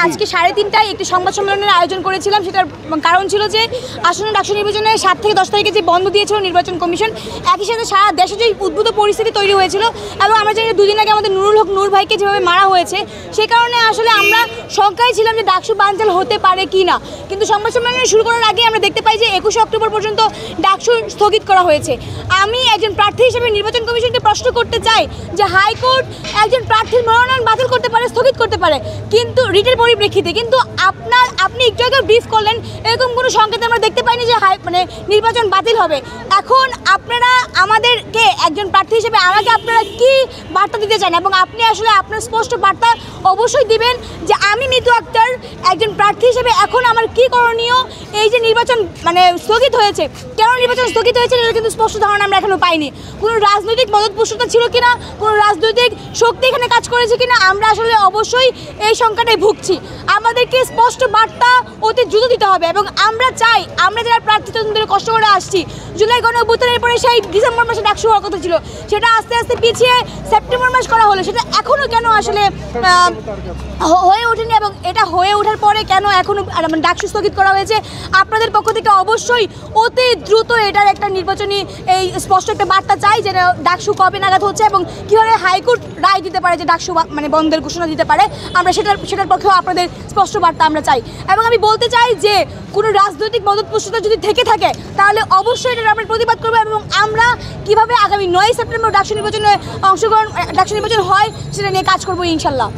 আজকে 3:30টায় একটি সংবাদ সম্মেলনের আয়োজন করেছিলাম। সেটার কারণ ছিল যে আসন্ন ডাকসু নির্বাচনে 7 থেকে 10 তারিখে যে বন্ধ দিয়েছিল নির্বাচন কমিশন, একই সাথে সারা দেশে যে উদ্ভূত পরিস্থিতি তৈরি হয়েছিল এবং আমরা জানি 2 দিন আগে আমাদের নুরুল হক নূর ভাইকে যেভাবে মারা হয়েছে, সেই কারণে আসলে আমরা শঙ্কায় ছিলাম যে ডাকসু বানচাল হতে পারে কি না। কিন্তু সংবাদ সম্মেলন শুরু করার আগে আমরা দেখতে পাই যে 21 অক্টোবর পর্যন্ত ডাকসু স্থগিত করা হয়েছে। আমি একজন প্রার্থী হিসেবে নির্বাচন কমিশনকে প্রশ্ন করতে চাই যে হাইকোর্ট একজন প্রার্থীর মনোনয়ন বাতিল করতে পারে, স্থগিত করতে পারে, কিন্তু রিটের পরিপ্রেক্ষিতে। কিন্তু আপনি একটু আগে ব্রিফ করলেন, এরকম কোনো সংকেত আমরা দেখতে পাইনি যে নির্বাচন বাতিল হবে। এখন আপনারা আমাদেরকে একজন প্রার্থী হিসেবে আমাকে আপনারা কি বার্তা দিতে চান এবং আপনি আসলে আপনার স্পষ্ট বার্তা অবশ্যই দিবেন যে আমি মিতু আক্তার একজন প্রার্থী হিসেবে এখন আমার কি করণীয়। এই যে নির্বাচন স্থগিত হয়েছে, কেন নির্বাচন স্থগিত হয়েছে এটা কিন্তু স্পষ্ট ধারণা আমরা এখনো পাইনি। কোনো রাজনৈতিক মদতপুষ্টতা ছিল কিনা, কোনো রাজনৈতিক শক্তি এখানে কাজ করেছে কিনা, আমরা আসলে অবশ্যই এই সংখ্যাটাই ভুগছি। আমাদেরকে স্পষ্ট বার্তা অতি দ্রুত দিতে হবে এবং আমরা চাই, আমরা যারা প্রার্থী ধরে কষ্ট করে আসছি, জুলাই গণঅভ্যুত্থানের পরে সেই ডিসেম্বর মাসে ডাকসু হওয়ার কথা ছিল, সেটা আস্তে আস্তে পিছিয়ে সেপ্টেম্বর মাস করা হলো, সেটা এখনও কেন আসলে হয়ে ওঠেনি এবং এটা হয়ে ওঠার পরে কেন এখনও ডাকসু স্থগিত করা হয়েছে। আপনাদের পক্ষ থেকে অবশ্যই অতি দ্রুত এটার একটা নির্বাচনী এই স্পষ্ট একটা বার্তা চাই যে ডাকসু কবে নাগাদ হচ্ছে এবং কীভাবে হাইকোর্ট রায় দিতে পারে যে ডাকসু বন্ধের ঘোষণা দিতে পারে। আমরা সেটার পক্ষেও আপনাদের স্পষ্ট বার্তা আমরা চাই। এবং আমি বলতে চাই যে কোনো রাজনৈতিক মদতপুষ্টতা যদি থেকে থাকে তাহলে অবশ্যই এটা আমরা প্রতিবাদ করবো এবং আমরা কীভাবে আগামী 9 সেপ্টেম্বর ডাকসু নির্বাচন হয় সেটা নিয়ে কাজ করবো ইনশাল্লাহ।